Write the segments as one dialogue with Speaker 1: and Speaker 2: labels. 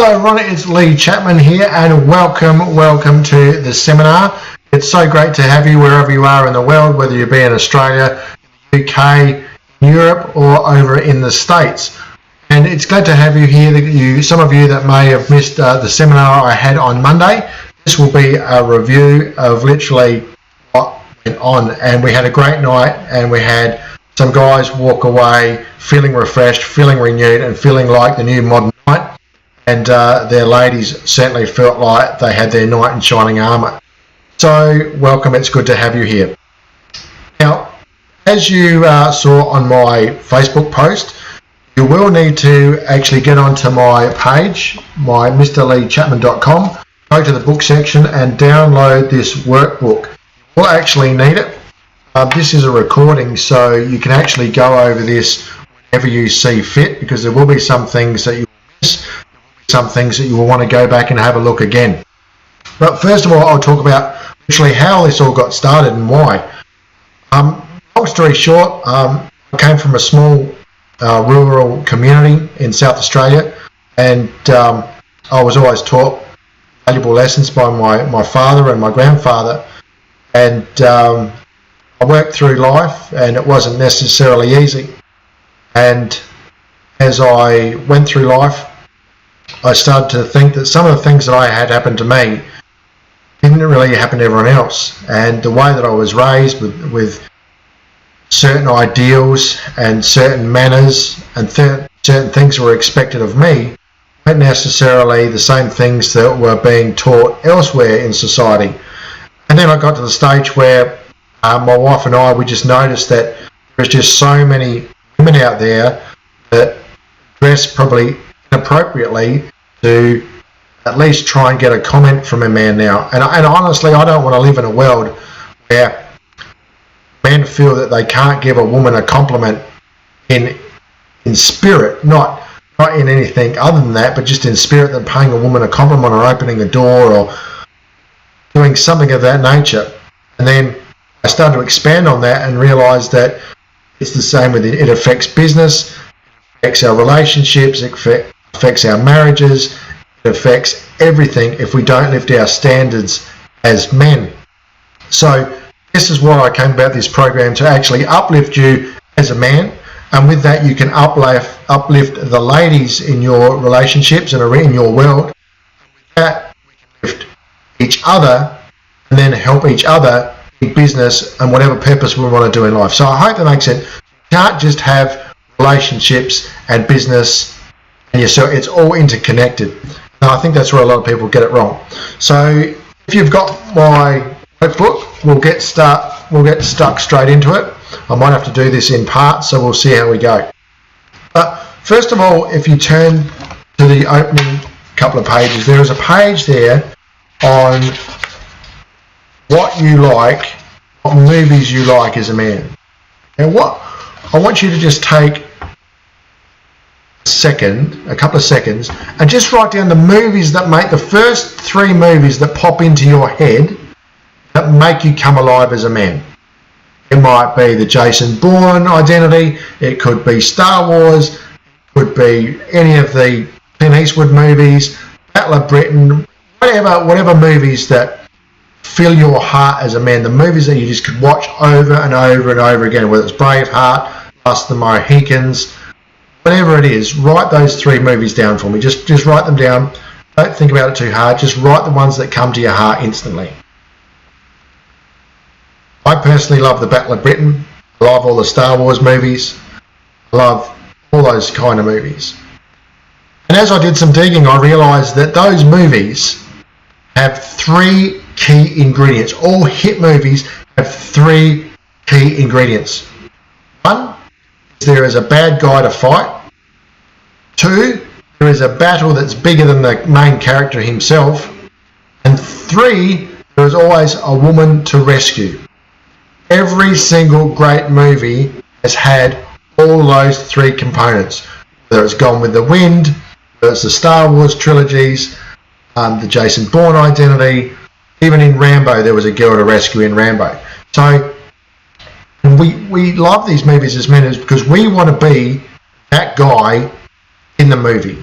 Speaker 1: Hello Ron, it's Lee Chapman here and welcome to the seminar. It's so great to have you wherever you are in the world, whether you be in Australia, UK, Europe or over in the States. And it's glad to have you here. Some of you that may have missed the seminar I had on Monday. This will be a review of literally what went on, and we had a great night and we had some guys walk away feeling refreshed, feeling renewed and feeling like the new modern knight, and their ladies certainly felt like they had their knight in shining armour. So welcome, it's good to have you here. Now, as you saw on my Facebook post, you will need to actually get onto my page, my mrleechapman.com, go to the book section and download this workbook. You'll actually need it. This is a recording, so you can actually go over this whenever you see fit, because there will be some things that you will miss, some things that you will want to go back and have a look again. But first of all, I'll talk about actually how this all got started and why. Long story short, I came from a small rural community in South Australia, and I was always taught valuable lessons by my father and my grandfather, and I worked through life and it wasn't necessarily easy. And as I went through life, I started to think that some of the things that I had happened to me didn't really happen to everyone else, and the way that I was raised with certain ideals and certain manners and certain things were expected of me weren't necessarily the same things that were being taught elsewhere in society. And then I got to the stage where my wife and I, we just noticed that there's just so many women out there that dress probably inappropriately to at least try and get a comment from a man now. And honestly, I don't want to live in a world where men feel that they can't give a woman a compliment in spirit, not in anything other than that, but just in spirit, than paying a woman a compliment or opening a door or doing something of that nature. And then I started to expand on that and realize that it's the same with it. It affects business, it affects our relationships, it affects our marriages, it affects everything if we don't lift our standards as men. So this is why I came about this program, to actually uplift you as a man, and with that you can uplift the ladies in your relationships and in your world. And with that we can lift each other and then help each other in business and whatever purpose we want to do in life. So I hope that makes sense. You can't just have relationships and business and yourself. It's all interconnected. And I think that's where a lot of people get it wrong. So if you've got my workbook, we'll get stuck straight into it. I might have to do this in parts, so we'll see how we go. But first of all, if you turn to the opening couple of pages, there is a page there on what you like, what movies you like as a man. And what I want you to just take a couple of seconds, and just write down the movies that make the first 3 movies that pop into your head that make you come alive as a man. It might be the Jason Bourne identity, it could be Star Wars, it could be any of the Clint Eastwood movies, Battle of Britain, whatever movies that fill your heart as a man, the movies that you just could watch over and over and over again, whether it's Braveheart, Last of the Mohicans, whatever it is. Write those 3 movies down for me. Just write them down. Don't think about it too hard. Just write the ones that come to your heart instantly. I personally love the Battle of Britain. I love all the Star Wars movies. I love all those kind of movies. And as I did some digging, I realised that those movies have 3 key ingredients. All hit movies have 3 key ingredients. 1, there is a bad guy to fight. 2, there is a battle that's bigger than the main character himself. And 3, there is always a woman to rescue. Every single great movie has had all those 3 components. Whether it's Gone with the Wind, whether it's the Star Wars trilogies, the Jason Bourne identity, even in Rambo there was a girl to rescue in Rambo. So we love these movies as men because we want to be that guy in the movie.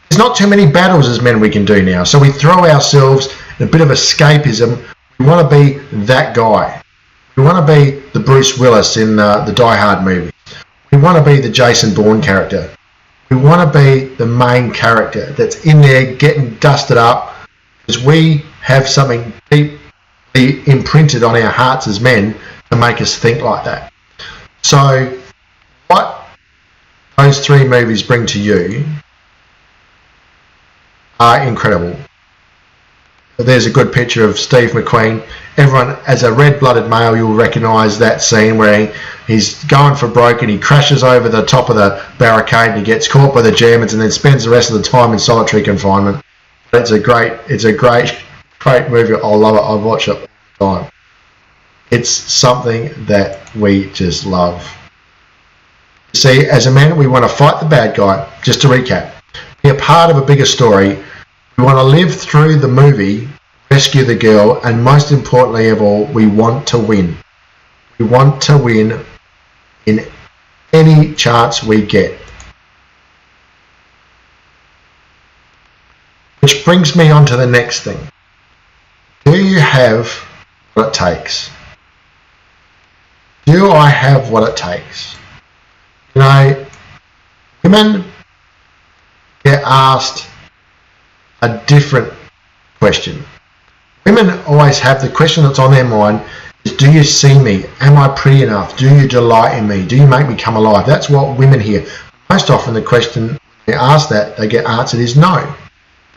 Speaker 1: There's not too many battles as men we can do now. So we throw ourselves in a bit of escapism. We want to be that guy. We want to be the Bruce Willis in the Die Hard movie. We want to be the Jason Bourne character. We want to be the main character that's in there getting dusted up, because we have something deeply imprinted on our hearts as men to make us think like that. So what those three movies bring to you are incredible. There's a good picture of Steve McQueen. Everyone, as a red-blooded male, you'll recognise that scene where he's going for broke and he crashes over the top of the barricade and he gets caught by the Germans and then spends the rest of the time in solitary confinement. It's a great movie. I love it. I watch it all the time. It's something that we just love. See, as a man, we want to fight the bad guy. Just to recap, be a part of a bigger story. We want to live through the movie, rescue the girl, and most importantly of all, we want to win. We want to win in any chance we get. Which brings me on to the next thing. Do you have what it takes? Do I have what it takes? You know, women get asked a different question. Women always have the question that's on their mind is, do you see me? Am I pretty enough? Do you delight in me? Do you make me come alive? That's what women hear. Most often the question they ask that they get answered is no.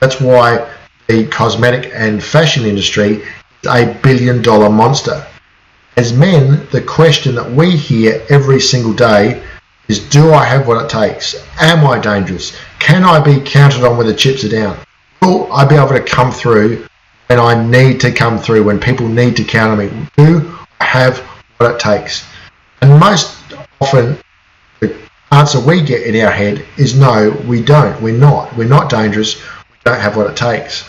Speaker 1: That's why the cosmetic and fashion industry is $1 billion monster. As men, the question that we hear every single day is, do I have what it takes? Am I dangerous? Can I be counted on when the chips are down? Will I be able to come through when I need to come through, when people need to count on me? Do I have what it takes? And most often the answer we get in our head is no, we don't. We're not dangerous. We don't have what it takes.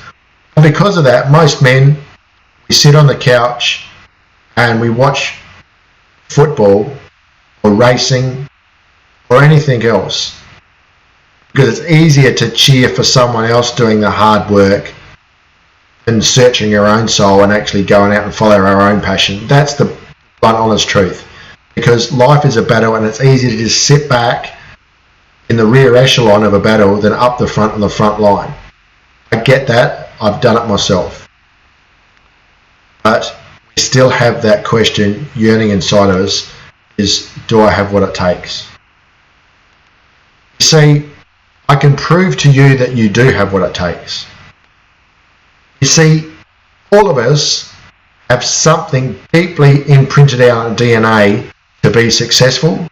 Speaker 1: And because of that, most men, we sit on the couch and we watch football or racing or anything else, because it's easier to cheer for someone else doing the hard work than searching our own soul and actually going out and follow our own passion. That's the blunt, honest truth. Because life is a battle, and it's easier to just sit back in the rear echelon of a battle than up the front on the front line. I get that. I've done it myself. But we still have that question yearning inside of us, is, do I have what it takes? You see, I can prove to you that you do have what it takes. You see, all of us have something deeply imprinted in our DNA to be successful,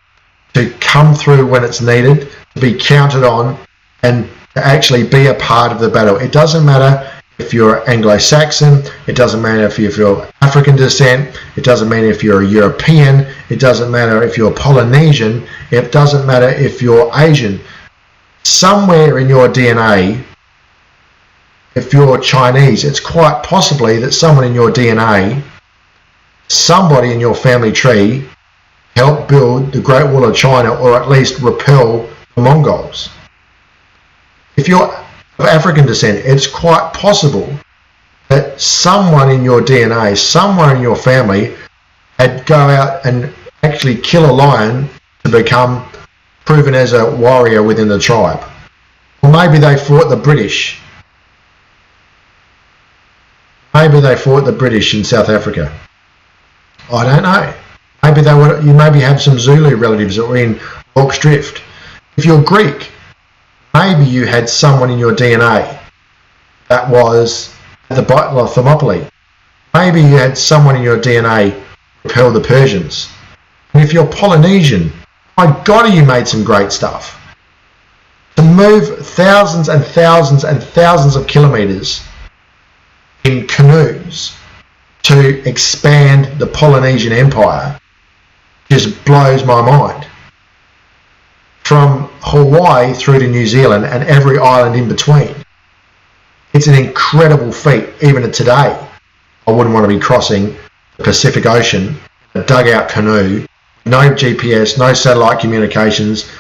Speaker 1: to come through when it's needed, to be counted on, and to actually be a part of the battle. It doesn't matter if you're Anglo-Saxon, it doesn't matter if you're African descent, it doesn't matter if you're a European, it doesn't matter if you're Polynesian, it doesn't matter if you're Asian. Somewhere in your DNA, if you're Chinese, it's quite possibly that someone in your DNA, somebody in your family tree, helped build the Great Wall of China, or at least repel the Mongols. If you're of African descent, it's quite possible that someone in your DNA, someone in your family, had go out and actually kill a lion to become proven as a warrior within the tribe. Or maybe they fought the British. Maybe they fought the British in South Africa. I don't know. Maybe they would. You maybe have some Zulu relatives that were in Hawke's Drift. If you're Greek, maybe you had someone in your DNA that was at the Battle of Thermopylae. Maybe you had someone in your DNA repel the Persians. And if you're Polynesian, my God, you made some great stuff. To move thousands and thousands and thousands of kilometres in canoes to expand the Polynesian Empire just blows my mind. From Hawaii through to New Zealand and every island in between. It's an incredible feat. Even today, I wouldn't want to be crossing the Pacific Ocean, a dugout canoe, no GPS, no satellite communications,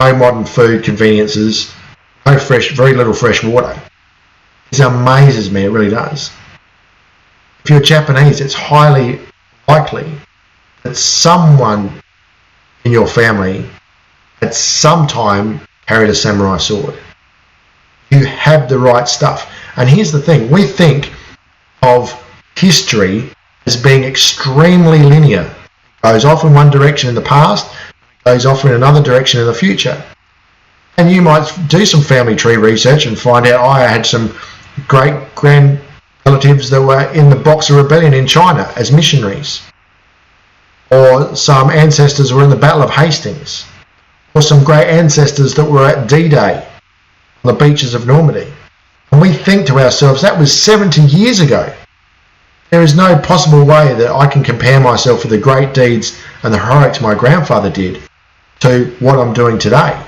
Speaker 1: no modern food conveniences, no fresh, very little fresh water. It amazes me, it really does. If you're Japanese, it's highly likely that someone in your family at some time carried a samurai sword. You have the right stuff. And here's the thing, we think of history as being extremely linear. It goes off in one direction in the past, goes off in another direction in the future. And you might do some family tree research and find out, I had some great-grand relatives that were in the Boxer Rebellion in China as missionaries. Or some ancestors were in the Battle of Hastings. Or some great ancestors that were at D-Day on the beaches of Normandy. And we think to ourselves, that was 70 years ago. There is no possible way that I can compare myself with the great deeds and the heroics my grandfather did to what I'm doing today.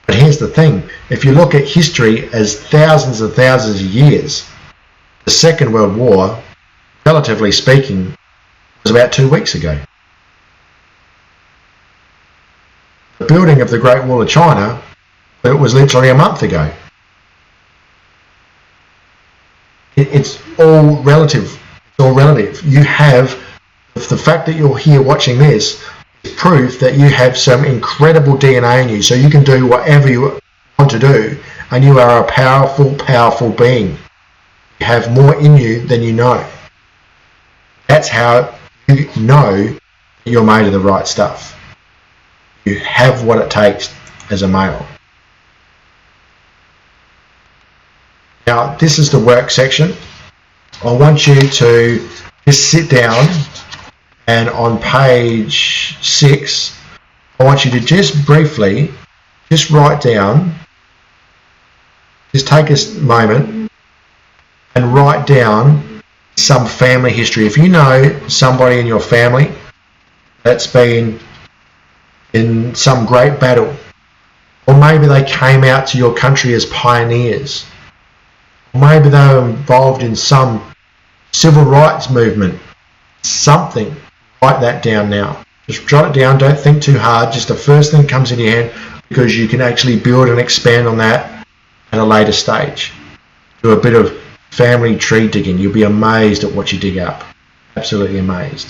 Speaker 1: But here's the thing, if you look at history as thousands and thousands of years, the Second World War, relatively speaking, was about 2 weeks ago. The building of the Great Wall of China, it was literally a month ago. It's all relative. It's all relative. You have, the fact that you're here watching this, is proof that you have some incredible DNA in you, so you can do whatever you want to do, and you are a powerful, powerful being. You have more in you than you know. That's how you know you're made of the right stuff. You have what it takes as a male. Now, this is the work section. I want you to just sit down, and on page 6, I want you to just briefly, just write down, just take a moment and write down some family history. If you know somebody in your family that's been in some great battle, or maybe they came out to your country as pioneers, maybe they were involved in some civil rights movement, something, write that down now. Just jot it down, don't think too hard, just the first thing that comes in your head, because you can actually build and expand on that at a later stage. Do a bit of family tree digging, you'll be amazed at what you dig up. Absolutely amazed.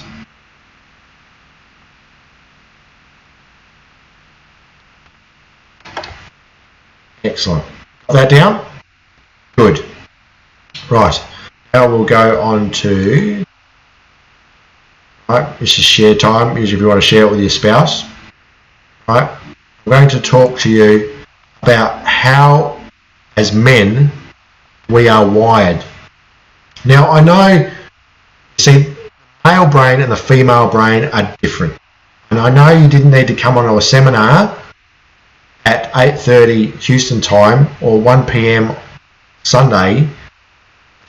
Speaker 1: Excellent. Got that down? Good. Right, now we'll go on to, right, this is share time, usually if you want to share it with your spouse. Right, I'm going to talk to you about how, as men, we are wired. Now, I know, see, the male brain and the female brain are different. And I know you didn't need to come on a seminar at 8:30 Houston time or 1 p.m. Sunday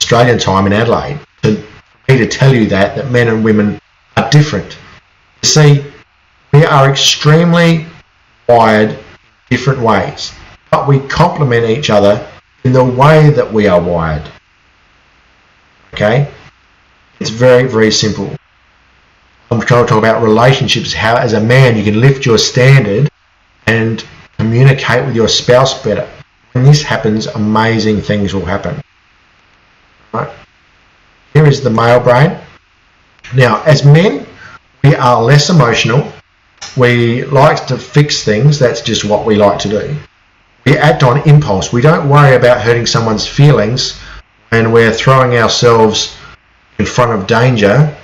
Speaker 1: Australian time in Adelaide for me to tell you that men and women are different. You see, we are extremely wired in different ways, but we complement each other in the way that we are wired. Okay? It's very, very simple. I'm trying to talk about relationships, how as a man you can lift your standard and communicate with your spouse better. When this happens, amazing things will happen. Right? Here is the male brain. Now, as men, we are less emotional. We like to fix things. That's just what we like to do. We act on impulse. We don't worry about hurting someone's feelings when we're throwing ourselves in front of danger.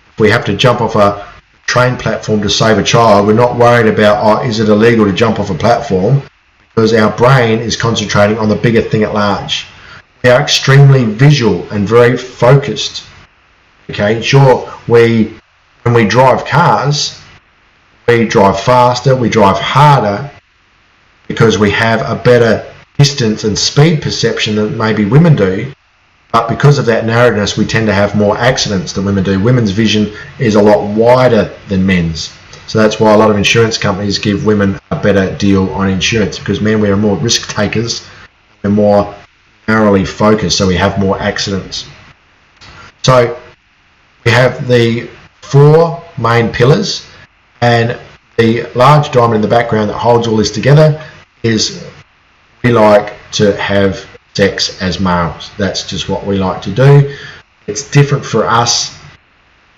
Speaker 1: If we have to jump off a train platform to save a child, we're not worried about, is it illegal to jump off a platform? Because our brain is concentrating on the bigger thing at large. We are extremely visual and very focused. Okay, sure, when we drive cars, we drive faster, we drive harder, because we have a better distance and speed perception than maybe women do. But because of that narrowness, we tend to have more accidents than women do. Women's vision is a lot wider than men's. So that's why a lot of insurance companies give women a better deal on insurance, because men, we are more risk takers, we're more narrowly focused, so we have more accidents. So we have the 4 main pillars, and the large diamond in the background that holds all this together is we like to have sex as males. That's just what we like to do. It's different for us,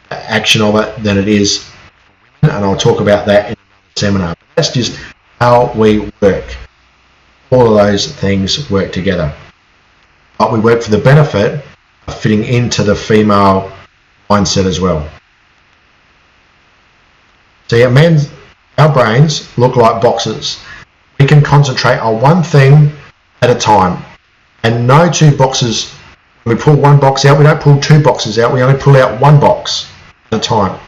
Speaker 1: the action of it, than it is, and I'll talk about that in the seminar. That's just how we work. All of those things work together. But we work for the benefit of fitting into the female mindset as well. See, our brains look like boxes. We can concentrate on one thing at a time, and no two boxes. When we pull one box out, we don't pull two boxes out, we only pull out one box at a time.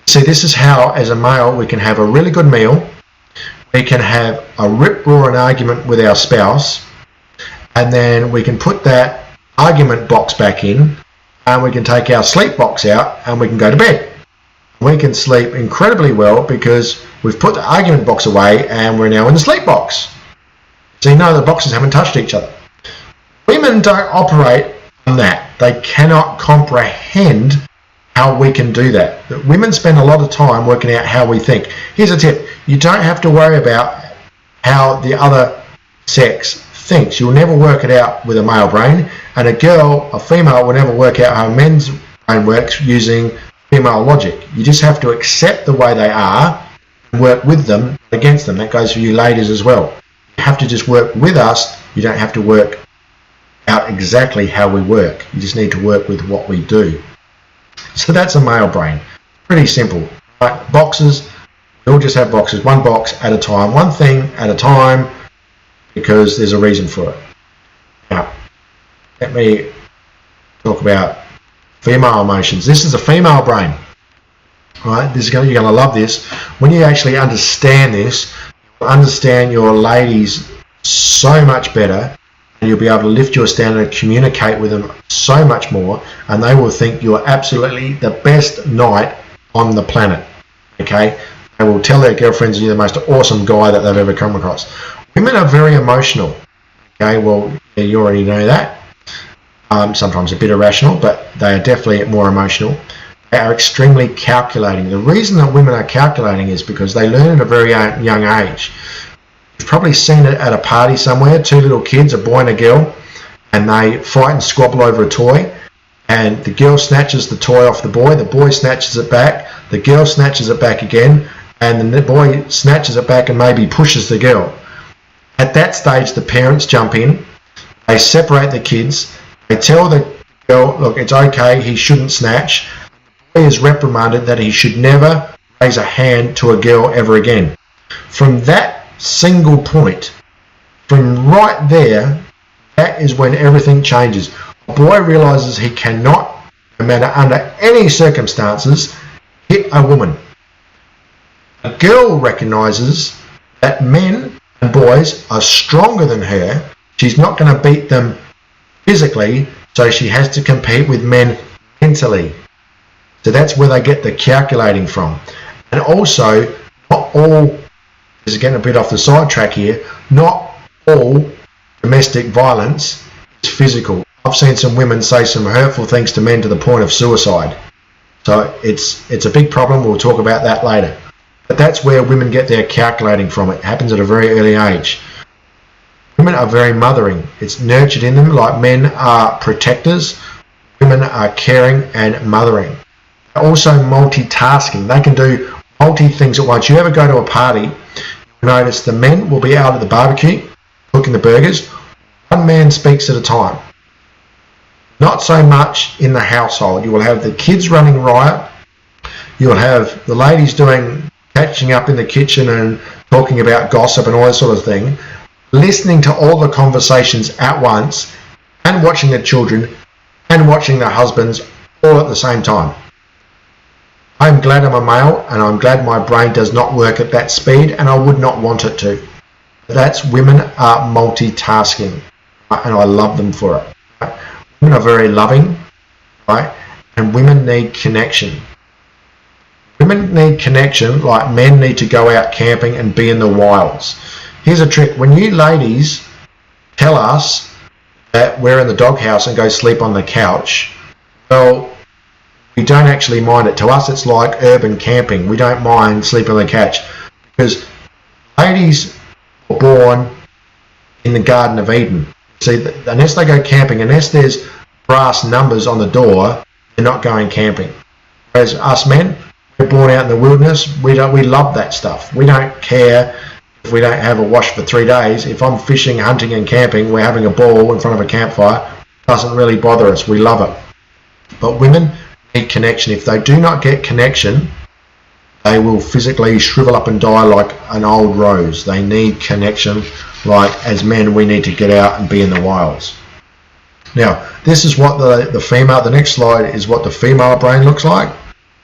Speaker 1: See, this is how, as a male, we can have a really good meal, we can have a rip-roaring argument with our spouse, and then we can put that argument box back in, and we can take our sleep box out, and we can go to bed. We can sleep incredibly well because we've put the argument box away, and we're now in the sleep box. So you know the boxes haven't touched each other. Women don't operate on that. They cannot comprehend how we can do that. Women spend a lot of time working out how we think. Here's a tip. You don't have to worry about how the other sex thinks. You'll never work it out with a male brain, and a female will never work out how men's brain works using female logic. You just have to accept the way they are and work with them, against them. That goes for you ladies as well. You have to just work with us. You don't have to work out exactly how we work. You just need to work with what we do. So that's a male brain. Pretty simple. Right? Boxes, we all just have boxes. One box at a time, one thing at a time, because there's a reason for it. Now, let me talk about female emotions. This is a female brain. Right? You're going to love this. When you actually understand this, you'll understand your ladies so much better, and you'll be able to lift your standard and communicate with them so much more, and they will think you're absolutely the best knight on the planet. Okay? They will tell their girlfriends you're the most awesome guy that they've ever come across. Women are very emotional. Okay, well, you already know that. Sometimes a bit irrational, but they are definitely more emotional. They are extremely calculating. The reason that women are calculating is because they learn at a very young age. You've probably seen it at a party somewhere, two little kids, a boy and a girl, and they fight and squabble over a toy, and the girl snatches the toy off the boy snatches it back, the girl snatches it back again, and the boy snatches it back and maybe pushes the girl. At that stage, the parents jump in, they separate the kids, they tell the girl, look, it's okay, he shouldn't snatch. The boy is reprimanded that he should never raise a hand to a girl ever again. From that single point, from right there, that is when everything changes. A boy realizes he cannot, no matter under any circumstances, hit a woman. A girl recognizes that men and boys are stronger than her. She's not going to beat them physically, so she has to compete with men mentally. So that's where they get the calculating from. And also, not all, this is getting a bit off the sidetrack here, not all domestic violence is physical. I've seen some women say some hurtful things to men to the point of suicide. So it's a big problem. We'll talk about that later. But that's where women get their calculating from. It happens at a very early age. Women are very mothering. It's nurtured in them, like men are protectors. Women are caring and mothering. They're also multitasking. They can do multi things at once. You ever go to a party, you notice the men will be out at the barbecue cooking the burgers. One man speaks at a time. Not so much in the household. You will have the kids running riot. You will have the ladies catching up in the kitchen and talking about gossip and all that sort of thing, listening to all the conversations at once, and watching the children and watching the husbands all at the same time. I'm glad I'm a male, and I'm glad my brain does not work at that speed, and I would not want it to. That's women are multitasking, and I love them for it. Right? Women are very loving, right? And women need connection. Women need connection like men need to go out camping and be in the wilds. Here's a trick. When you ladies tell us that we're in the doghouse and go sleep on the couch, well, we don't actually mind it. To us, it's like urban camping. We don't mind sleeping on the couch because ladies, born in the Garden of Eden. See, unless they go camping, unless there's brass numbers on the door, they're not going camping. Whereas us men, we're born out in the wilderness. We love that stuff. We don't care if we don't have a wash for 3 days. If I'm fishing, hunting and camping, we're having a ball in front of a campfire. It doesn't really bother us. We love it. But women need connection. If they do not get connection, they will physically shrivel up and die like an old rose. They need connection. Like as men, we need to get out and be in the wilds. Now, this is what the female, the next slide is what the female brain looks like.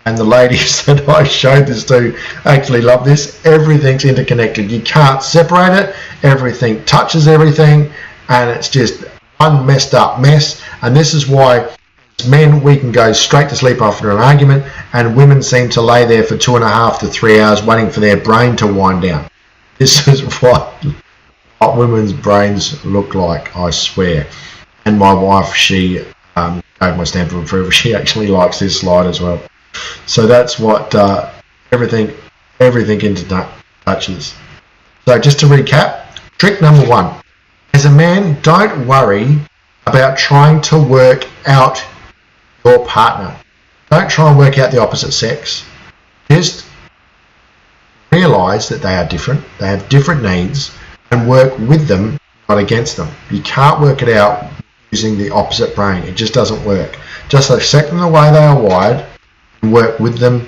Speaker 1: And the ladies that I showed this to actually love this. Everything's interconnected. You can't separate it. Everything touches everything. And it's just one messed up mess. And this is why as men, we can go straight to sleep after an argument. And women seem to lay there for 2.5 to 3 hours waiting for their brain to wind down. This is what women's brains look like, I swear. And my wife, she gave my stamp of approval. She actually likes this slide as well. So that's what everything touches. So just to recap, trick number 1. As a man, don't worry about trying to work out your partner. Don't try and work out the opposite sex. Just realize that they are different. They have different needs and work with them, not against them. You can't work it out using the opposite brain. It just doesn't work. Just accept them the way they are wired and work with them,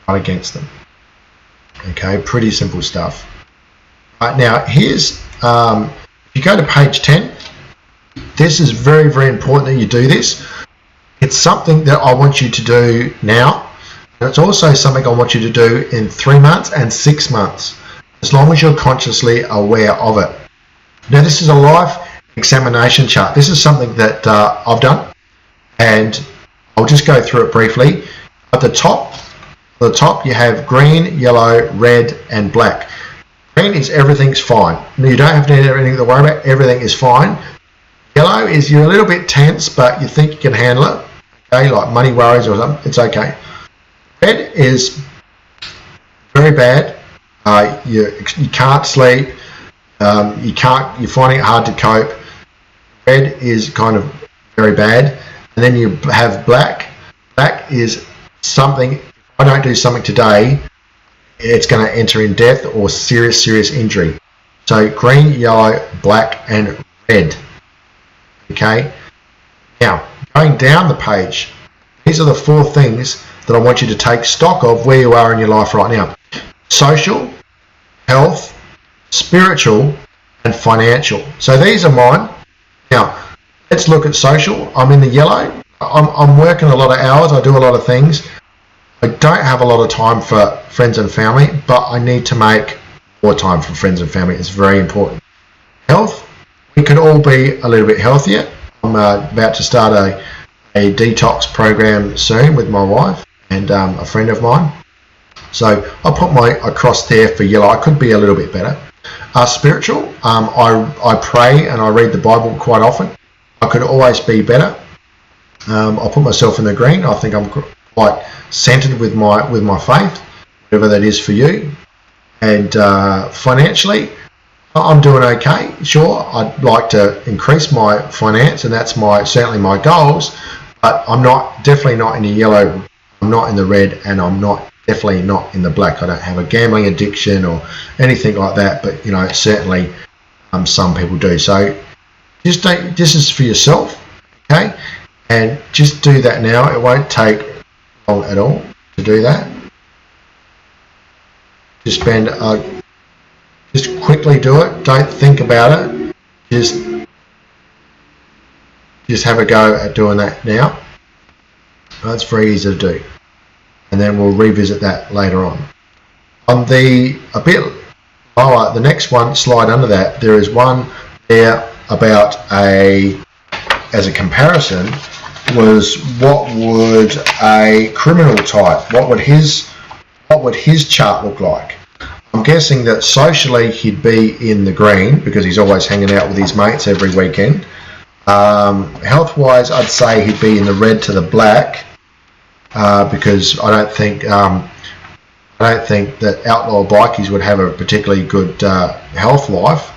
Speaker 1: not against them. Okay, pretty simple stuff. Right, now here's, if you go to page 10, this is very, very important that you do this. It's something that I want you to do now. And it's also something I want you to do in 3 months and 6 months, as long as you're consciously aware of it. Now this is a life examination chart. This is something that I've done, and I'll just go through it briefly. At the top you have green, yellow, red and black. Green is everything's fine. You don't have anything to worry about. Everything is fine. Yellow is you're a little bit tense, but you think you can handle it. Okay, like money worries or something. It's okay. Red is very bad. You can't sleep. You're finding it hard to cope. Red is kind of very bad. And then you have black. Black is something, if I don't do something today, it's going to enter in death or serious injury. So green, yellow, black and red. Okay. Now, going down the page, these are the 4 things that I want you to take stock of where you are in your life right now. Social, health, spiritual and financial. So these are mine. Now let's look at social. I'm in the yellow. I'm working a lot of hours. I do a lot of things. I don't have a lot of time for friends and family, but I need to make more time for friends and family. It's very important. Health, we could all be a little bit healthier. I'm about to start a detox program soon with my wife and a friend of mine. So I'll put my across there for yellow. I could be a little bit better. Spiritual, I pray and I read the Bible quite often. I could always be better. I'll put myself in the green. I think I'm quite centered with my faith, whatever that is for you. And financially, I'm doing okay. Sure, I'd like to increase my finance, and that's certainly my goals. But I'm definitely not in the yellow. I'm not in the red, and I'm definitely not in the black. I don't have a gambling addiction or anything like that. But certainly, some people do. So this is for yourself, okay? And just do that now. It won't take long at all to do that. Just quickly do it. Don't think about it. Just have a go at doing that now. That's very easy to do. And then we'll revisit that later on. On the next one slide under that, there is one there about as a comparison was what would a criminal type, what would his chart look like? I'm guessing that socially he'd be in the green because he's always hanging out with his mates every weekend. Health-wise, I'd say he'd be in the red to the black because I don't think that outlaw bikies would have a particularly good health life.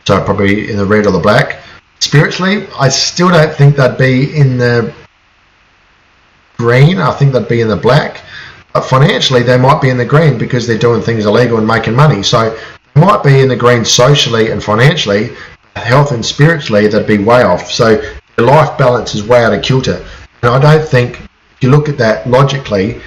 Speaker 1: so probably in the red or the black. Spiritually, I still don't think they'd be in the green. I think they'd be in the black. But financially, they might be in the green because they're doing things illegal and making money. So they might be in the green socially and financially. Health and spiritually, they'd be way off. So their life balance is way out of kilter. And I don't think, if you look at that logically,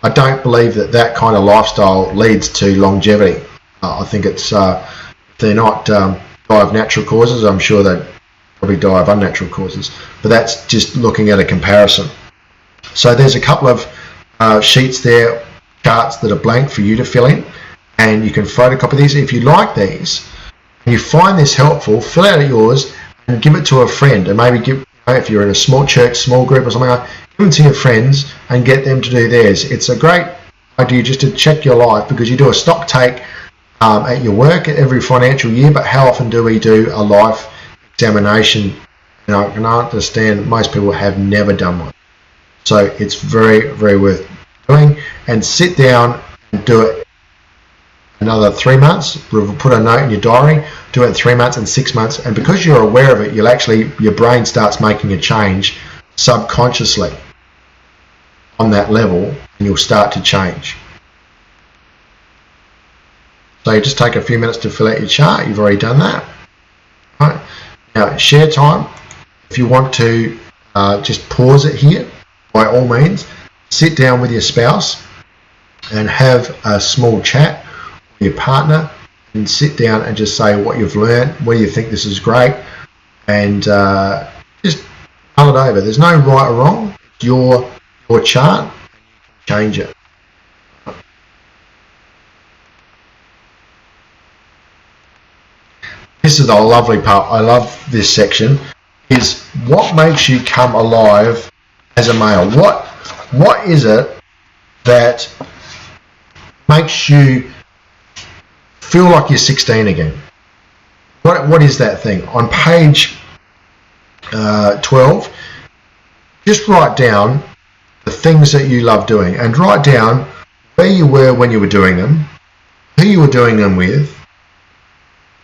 Speaker 1: I don't believe that that kind of lifestyle leads to longevity. I think it's they're not die of natural causes. I'm sure they'd probably die of unnatural causes. But that's just looking at a comparison. So there's a couple of sheets there, charts that are blank for you to fill in, and you can photocopy these. If you like these and you find this helpful, fill out yours and give it to a friend, and maybe give, if you're in a small church, small group or something like that, give them to your friends and get them to do theirs. It's a great idea just to check your life, because you do a stock take at your work every financial year, but how often do we do a life examination? And I can understand most people have never done one. So it's very, very worth doing, and sit down and do it another 3 months. Put a note in your diary, do it in 3 months and 6 months, and because you're aware of it, you'll actually, your brain starts making a change subconsciously on that level, and you'll start to change. So you just take a few minutes to fill out your chart. You've already done that. Right. Now, share time. If you want to just pause it here, by all means, sit down with your spouse and have a small chat with your partner, and sit down and just say what you've learned, whether you think this is great, and just mull it over. There's no right or wrong. It's your chart. Change it. This is the lovely part. I love this section. Is what makes you come alive as a male? What is it that makes you feel like you're 16 again? What is that thing? On page 12, just write down the things that you love doing, and write down where you were when you were doing them, who you were doing them with,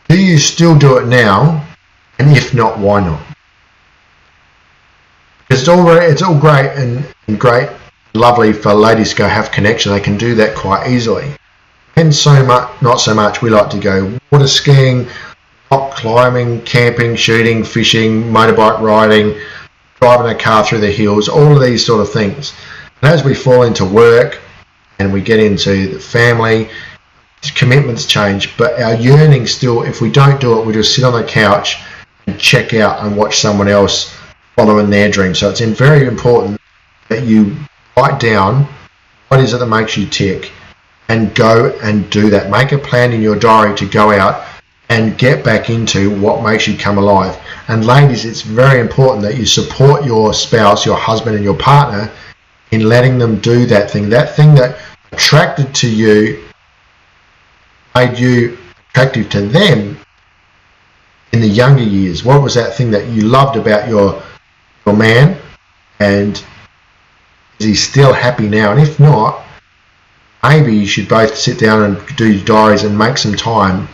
Speaker 1: do you still do it now, and if not, why not? It's all great and great, lovely for ladies to go have connection. They can do that quite easily. And so much, not so much. We like to go water skiing, rock climbing, camping, shooting, fishing, motorbike riding, driving a car through the hills, all of these sort of things. And as we fall into work and we get into the family, commitments change, but our yearning still, if we don't do it, we just sit on the couch and check out and watch someone else following their dreams. So it's very important that you write down what is it that makes you tick, and go and do that. Make a plan in your diary to go out and get back into what makes you come alive. And ladies, it's very important that you support your spouse, your husband and your partner in letting them do that thing that attracted to you, made you attractive to them in the younger years. What was that thing that you loved about your man, and is he still happy now? And if not, maybe you should both sit down and do your diaries and make some time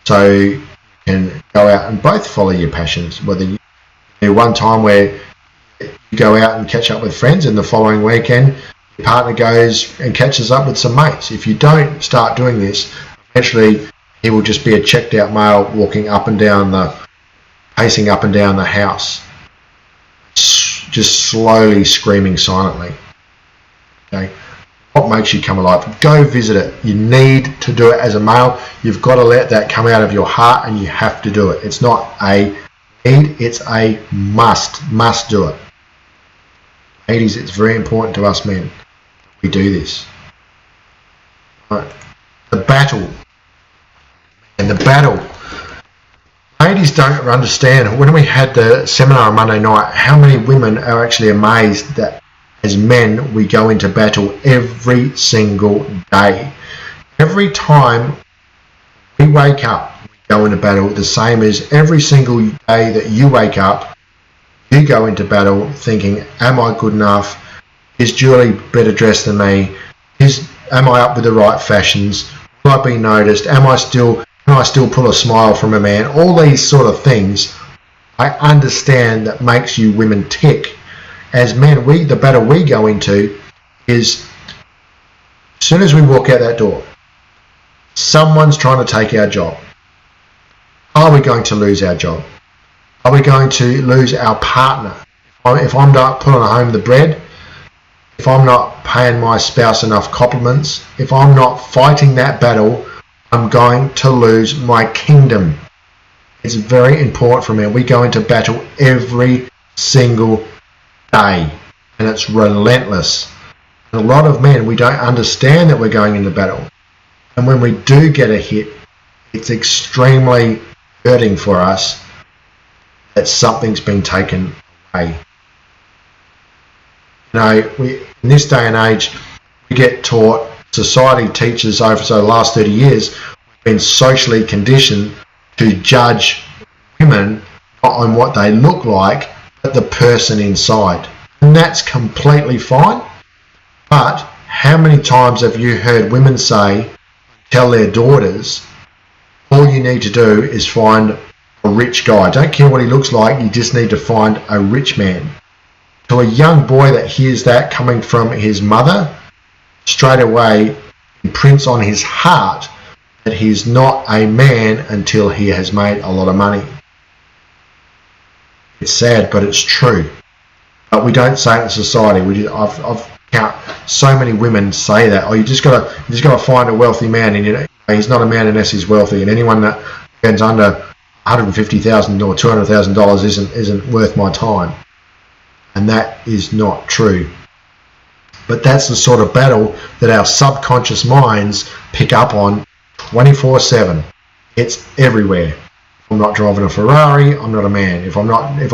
Speaker 1: so you can go out and both follow your passions. Whether you do one time where you go out and catch up with friends, and the following weekend your partner goes and catches up with some mates. If you don't start doing this, eventually he will just be a checked out male walking up and down pacing up and down the house, just slowly screaming silently. Okay, what makes you come alive? Go visit it. You need to do it as a male. You've got to let that come out of your heart, and you have to do it. It's not a need, it's a must do it. Ladies, it's very important to us men. We do this. Right. The battle. And the battle. Ladies don't understand. When we had the seminar on Monday night, how many women are actually amazed that as men we go into battle every single day. Every time we wake up, we go into battle, the same as every single day that you wake up, you go into battle thinking, am I good enough? Is Julie better dressed than me? Am I up with the right fashions? Will I be noticed? Am I still Can I still pull a smile from a man? All these sort of things I understand that makes you women tick. As men, the battle we go into is as soon as we walk out that door, someone's trying to take our job. Are we going to lose our job? Are we going to lose our partner? If I'm not putting home the bread, if I'm not paying my spouse enough compliments, if I'm not fighting that battle, I'm going to lose my kingdom. It's very important for me. We go into battle every single day, and it's relentless. And a lot of men, we don't understand that we're going into battle. And when we do get a hit, it's extremely hurting for us that something's been taken away. You know, in this day and age, we get taught, society teaches over the last 30 years, we've been socially conditioned to judge women not on what they look like, but the person inside. And that's completely fine. But how many times have you heard women tell their daughters, all you need to do is find a rich guy. Don't care what he looks like, you just need to find a rich man. To a young boy that hears that coming from his mother, straight away imprints on his heart that he's not a man until he has made a lot of money. It's sad, but it's true. But we don't say it in society. I've count so many women say that. Oh, you just got to find a wealthy man, and you know he's not a man unless he's wealthy. And anyone that earns under $150,000 or $200,000 isn't worth my time. And that is not true. But that's the sort of battle that our subconscious minds pick up on 24/7. It's everywhere. If I'm not driving a Ferrari, I'm not a man. If I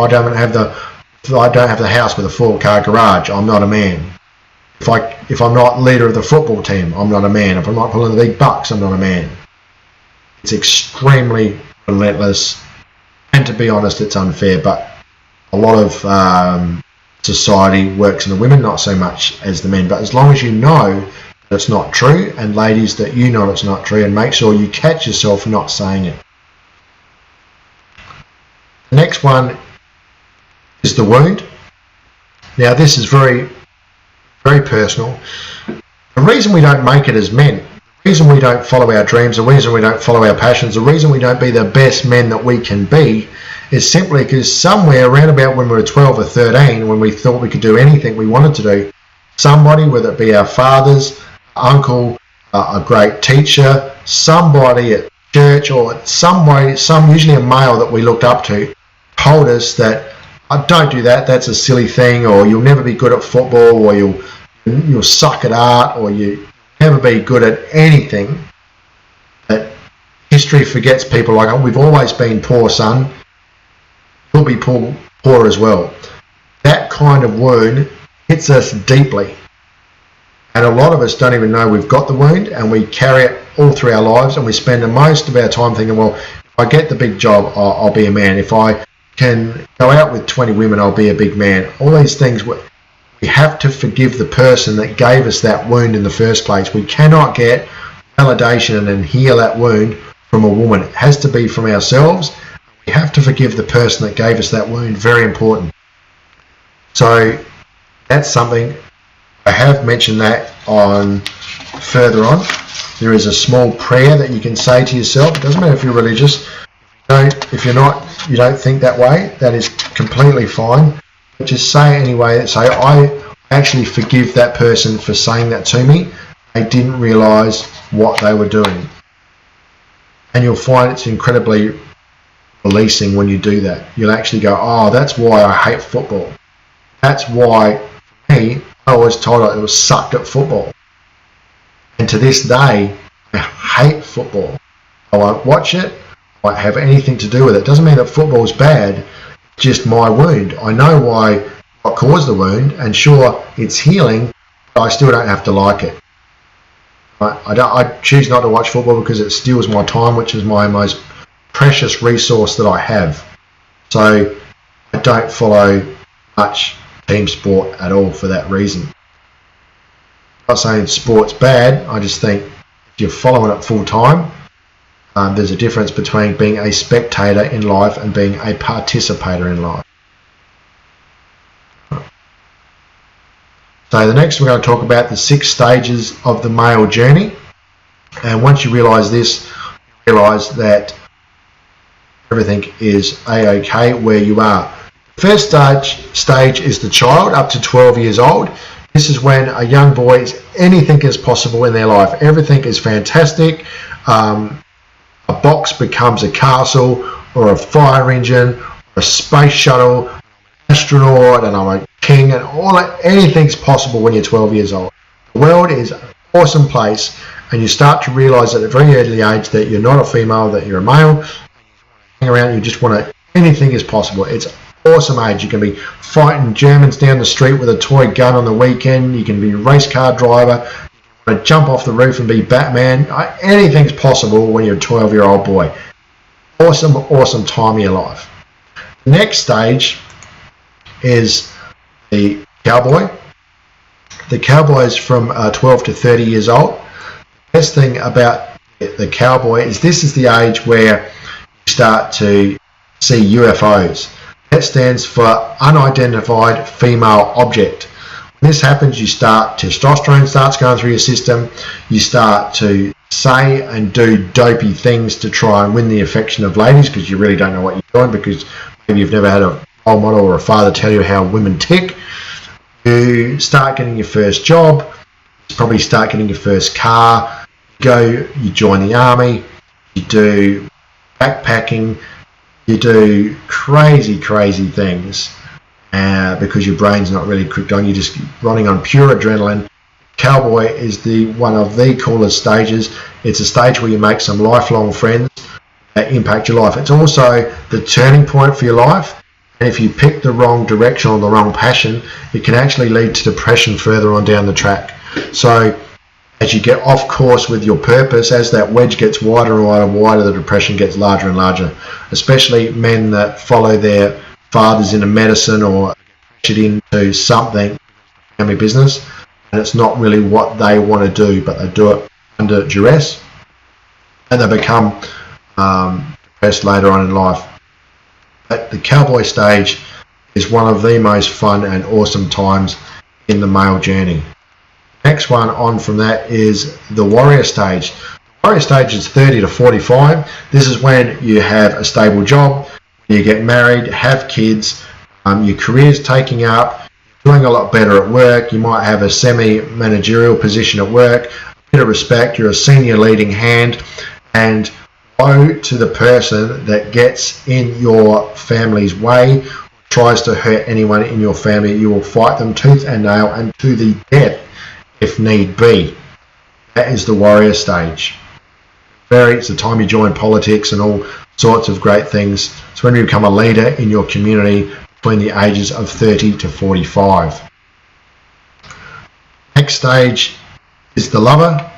Speaker 1: don't have the house with a 4-car garage, I'm not a man. If I'm not leader of the football team, I'm not a man. If I'm not pulling the big bucks, I'm not a man. It's extremely relentless, and to be honest, it's unfair. But a lot of society works in the women, not so much as the men. But as long as you know that it's not true, and ladies, that you know it's not true, and make sure you catch yourself not saying it. The next one is the wound. Now this is very, very personal. The reason we don't make it as men, the reason we don't follow our dreams, the reason we don't follow our passions, the reason we don't be the best men that we can be is simply because somewhere around about when we were 12 or 13, when we thought we could do anything we wanted to do, somebody, whether it be our fathers, uncle, a great teacher, somebody at church, or usually a male that we looked up to, told us that, don't do that, that's a silly thing, or you'll never be good at football, or you'll suck at art, or you'll never be good at anything. That history forgets people like, oh, we've always been poor, son. You'll be poor as well. That kind of wound hits us deeply. And a lot of us don't even know we've got the wound, and we carry it all through our lives, and we spend most of our time thinking, well, if I get the big job, I'll be a man. If I can go out with 20 women, I'll be a big man. All these things, we have to forgive the person that gave us that wound in the first place. We cannot get validation and heal that wound from a woman. It has to be from ourselves. We have to forgive the person that gave us that wound. Very important. So that's something. I have mentioned that further on. There is a small prayer that you can say to yourself. It doesn't matter if you're religious. If you're not, you don't think that way, that is completely fine. But just say it anyway. Say, I actually forgive that person for saying that to me. They didn't realise what they were doing. And you'll find it's incredibly releasing when you do that. You'll actually go, oh, that's why I hate football. That's why, for me, I was told I was sucked at football. And to this day, I hate football. I won't watch it. I won't have anything to do with it. It doesn't mean that football is bad. It's just my wound. I know what caused the wound, and sure, it's healing, but I still don't have to like it. I choose not to watch football because it steals my time, which is my most precious resource that I have. So I don't follow much team sport at all for that reason. I'm not saying sport's bad. I just think if you're following it full time, There's a difference between being a spectator in life and being a participator in life. So the next we're going to talk about the 6 stages of the male journey. And once you realise this, realise that everything is a-okay where you are. The first stage is the child up to 12 years old. This is when a young boy anything is possible in their life. Everything is fantastic. A box becomes a castle, or a fire engine, or a space shuttle, astronaut, and I'm a king, and anything's possible when you're 12 years old. The world is an awesome place, and you start to realise at a very early age that you're not a female, that you're a male. Hang around, you just want to, anything is possible. It's an awesome age. You can be fighting Germans down the street with a toy gun on the weekend. You can be a race car driver. You want to jump off the roof and be Batman. Anything's possible when you're a 12-year-old boy. Awesome, awesome time of your life. The next stage is the cowboy. The cowboy is from 12 to 30 years old. The best thing about the cowboy is this is the age where you start to see UFOs. That stands for unidentified female object. When this happens, testosterone starts going through your system. You start to say and do dopey things to try and win the affection of ladies, because you really don't know what you're doing, because maybe you've never had a role model or a father tell you how women tick. You start getting your first job. You probably start getting your first car. You join the army. You do backpacking. You do crazy things because your brain's not really cooked on. You're just running on pure adrenaline. Cowboy is one of the coolest stages. It's a stage where you make some lifelong friends that impact your life. It's also the turning point for your life. And if you pick the wrong direction or the wrong passion, it can actually lead to depression further on down the track. So as you get off course with your purpose, as that wedge gets wider and wider, the depression gets larger and larger. Especially men that follow their fathers into medicine or pressured into something, family business, and it's not really what they want to do, but they do it under duress, and they become depressed later on in life. But the cowboy stage is one of the most fun and awesome times in the male journey. Next one on from that is the warrior stage. The warrior stage is 30 to 45. This is when you have a stable job, you get married, have kids, your career's taking up, doing a lot better at work. You might have a semi-managerial position at work, a bit of respect, you're a senior leading hand, and woe to the person that gets in your family's way, tries to hurt anyone in your family. You will fight them tooth and nail and to the death if need be. That is the warrior stage. It's the time you join politics and all sorts of great things. It's when you become a leader in your community between the ages of 30 to 45. Next stage is the lover.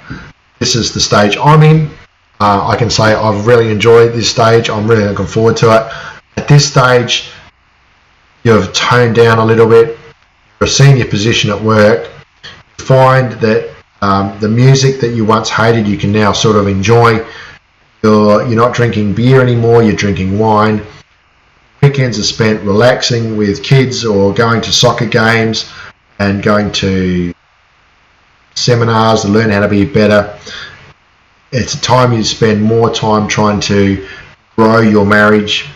Speaker 1: This is the stage I'm in. I can say I've really enjoyed this stage. I'm really looking forward to it. At this stage, you've toned down a little bit. You're a senior position at work. You find that the music that you once hated, you can now sort of enjoy. You're not drinking beer anymore, you're drinking wine. Weekends are spent relaxing with kids or going to soccer games and going to seminars to learn how to be better. It's a time you spend more time trying to grow your marriage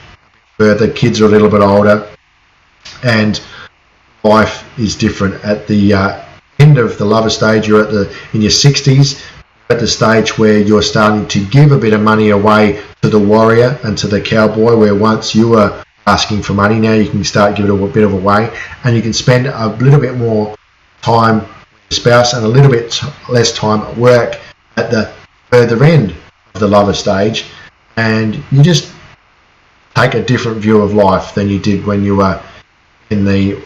Speaker 1: further. Kids are a little bit older and life is different. At the end of the lover stage, you're in your 60s, at the stage where you're starting to give a bit of money away to the warrior and to the cowboy, where once you were asking for money, now you can start giving a bit of away, and you can spend a little bit more time with your spouse and a little bit less time at work at the further end of the lover stage, and you just take a different view of life than you did when you were in the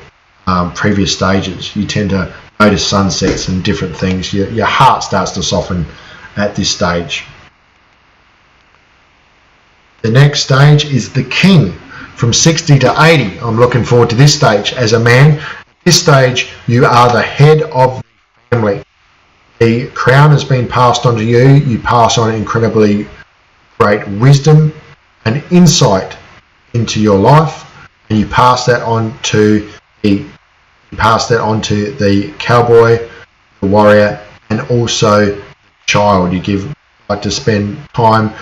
Speaker 1: previous stages. You tend to notice sunsets and different things. Your heart starts to soften at this stage. The next stage is the king, from 60 to 80. I'm looking forward to this stage. As a man, at this stage you are the head of the family. The crown has been passed on to you. You pass on incredibly great wisdom and insight into your life, and you pass that on to the cowboy, the warrior, and also the child. You like to spend time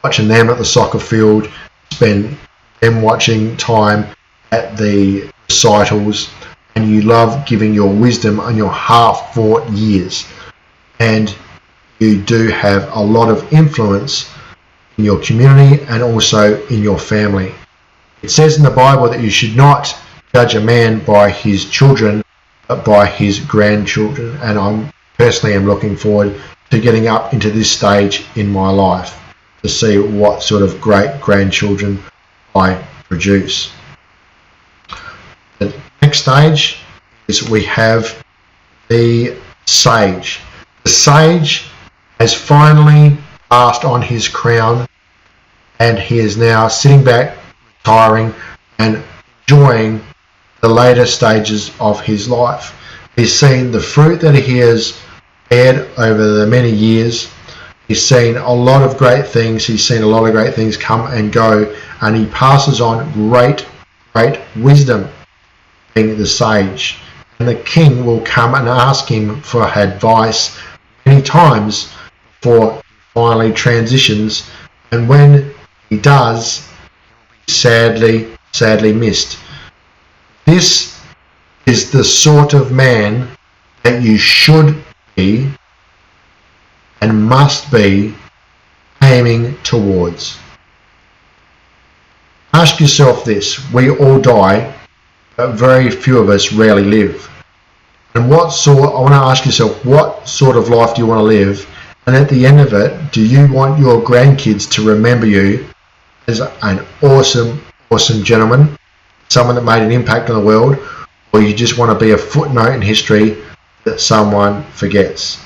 Speaker 1: watching them at the soccer field, spend them watching time at the recitals, and you love giving your wisdom on your half-fought years. And you do have a lot of influence in your community and also in your family. It says in the Bible that you should not judge a man by his children, but by his grandchildren. And I personally am looking forward to getting up into this stage in my life to see what sort of great grandchildren I produce. The next stage is we have the sage. The sage has finally passed on his crown, and he is now sitting back, retiring, and enjoying the later stages of his life. He's seen the fruit that he has bared over the many years. He's seen a lot of great things. He's seen a lot of great things come and go, and he passes on great wisdom, being the sage. And the king will come and ask him for advice many times before he finally transitions, and when he does, sadly missed. This is the sort of man that you should be and must be aiming towards. Ask yourself this: we all die, but very few of us rarely live. And I want to ask yourself, what sort of life do you want to live? And at the end of it, do you want your grandkids to remember you as an awesome gentleman, someone that made an impact on the world, or you just want to be a footnote in history that someone forgets?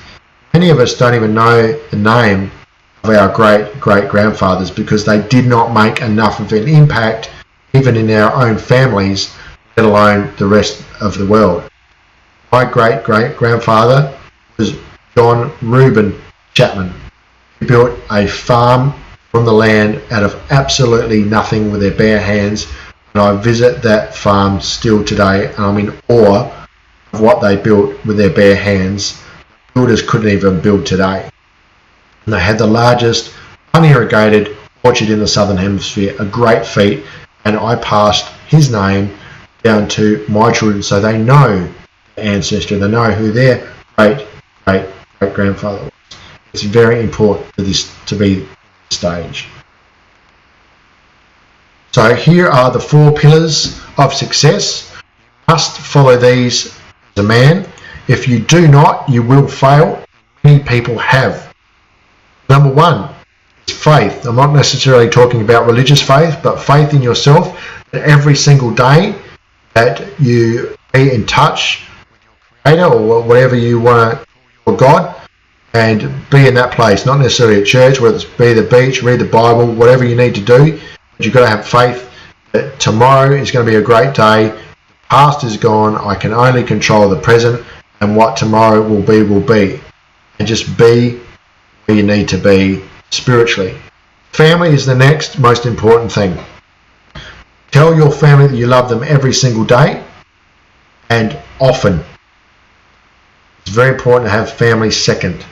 Speaker 1: Many of us don't even know the name of our great-grandfathers because they did not make enough of an impact even in our own families, let alone the rest of the world. My great-grandfather was John Reuben Chapman, who built a farm from the land out of absolutely nothing with their bare hands, and I visit that farm still today, and I'm in awe of what they built with their bare hands. Builders couldn't even build today. And they had the largest unirrigated orchard in the southern hemisphere, a great feat, and I passed his name down to my children so they know their ancestry, they know who their great-grandfather was. It's very important for this to be this stage. So here are the 4 pillars of success. You must follow these as a man. If you do not, you will fail. Many people have. Number 1 is faith. I'm not necessarily talking about religious faith, but faith in yourself, that every single day that you be in touch with your Creator or whatever you want to call God, and be in that place, not necessarily at church, whether it's be the beach, read the Bible, whatever you need to do. But you've got to have faith that tomorrow is going to be a great day. The past is gone. I can only control the present, and what tomorrow will be. And just be where you need to be spiritually. Family is the next most important thing. Tell your family that you love them every single day and often. It's very important to have family second.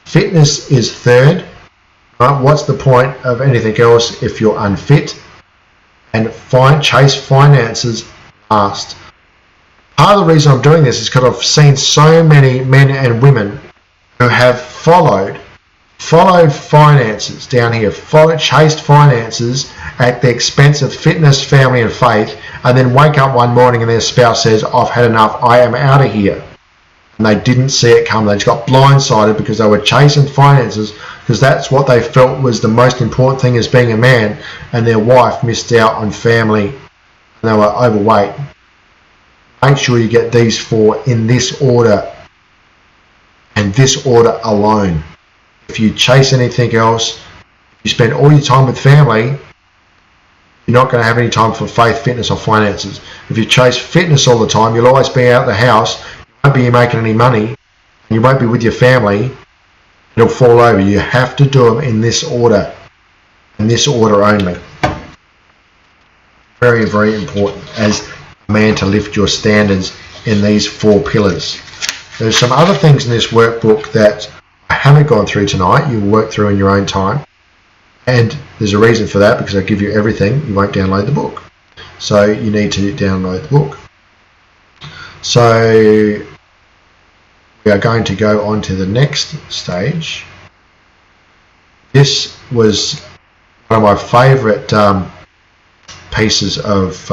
Speaker 1: Fitness is third. Right? What's the point of anything else if you're unfit? And chase finances last. Part of the reason I'm doing this is because I've seen so many men and women who have followed finances down here, chased finances at the expense of fitness, family and faith, and then wake up one morning and their spouse says, I've had enough, I am out of here. And they didn't see it come. They just got blindsided because they were chasing finances because that's what they felt was the most important thing as being a man, and their wife missed out on family and they were overweight. Make sure you get these 4 in this order and this order alone. If you chase anything else, if you spend all your time with family, you're not going to have any time for faith, fitness or finances. If you chase fitness all the time, you'll always be out of the house, you won't be making any money, and you won't be with your family. It'll fall over. You have to do them in this order. in this order only. Very, very important as a man to lift your standards in these 4 pillars. There's some other things in this workbook that I haven't gone through tonight. You'll work through in your own time. And there's a reason for that, because I give you everything. You won't download the book. So you need to download the book. So we are going to go on to the next stage. This was one of my favourite pieces of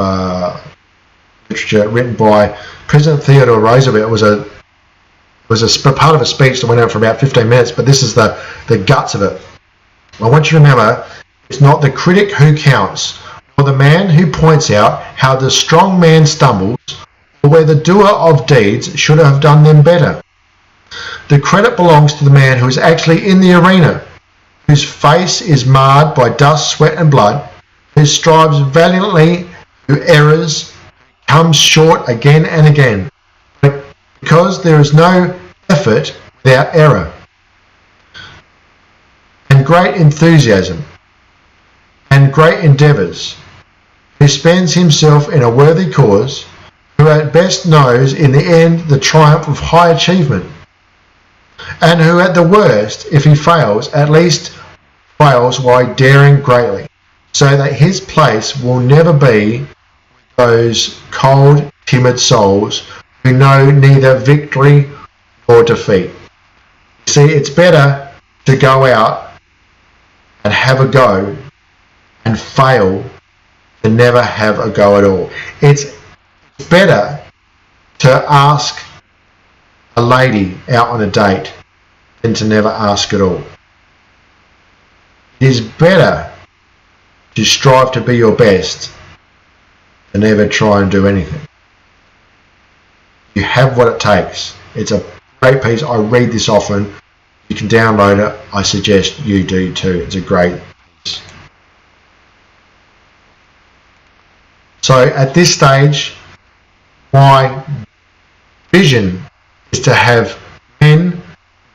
Speaker 1: literature written by President Theodore Roosevelt. It was a part of a speech that went on for about 15 minutes, but this is the guts of it. I want you to remember, it's not the critic who counts, or the man who points out how the strong man stumbles, or where the doer of deeds should have done them better. The credit belongs to the man who is actually in the arena, whose face is marred by dust, sweat and blood, who strives valiantly, who errs, comes short again and again, because there is no effort without error, and great enthusiasm, and great endeavours, who spends himself in a worthy cause, who at best knows in the end the triumph of high achievement, and who at the worst, if he fails, at least fails while daring greatly, so that his place will never be those cold, timid souls who know neither victory nor defeat. See, it's better to go out and have a go and fail than never have a go at all. It's better to ask a lady out on a date than to never ask at all. It is better to strive to be your best than ever try and do anything. You have what it takes. It's a great piece. I read this often. You can download it. I suggest you do too. It's a great piece. So at this stage, my vision is to have men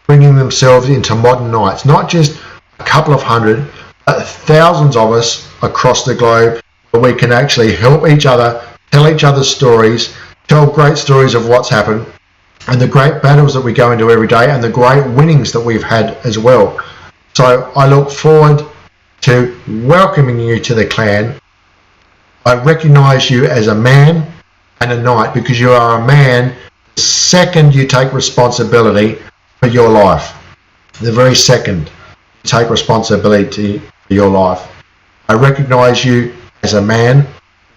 Speaker 1: bringing themselves into modern knights. Not just a couple of hundred, but thousands of us across the globe, where we can actually help each other, tell each other stories, tell great stories of what's happened, and the great battles that we go into every day, and the great winnings that we've had as well. So I look forward to welcoming you to the clan. I recognise you as a man and a knight, because you are a man the second you take responsibility for your life. The very second you take responsibility for your life. I recognise you as a man.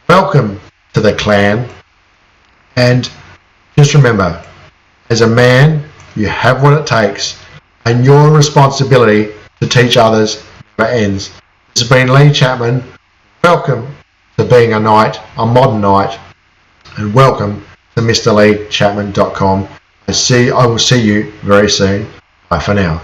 Speaker 1: Welcome to the clan. And just remember, as a man, you have what it takes, and your responsibility to teach others never ends. This has been Lee Chapman. Welcome to being a knight, a modern knight, and welcome to MrLeeChapman.com. I will see you very soon. Bye for now.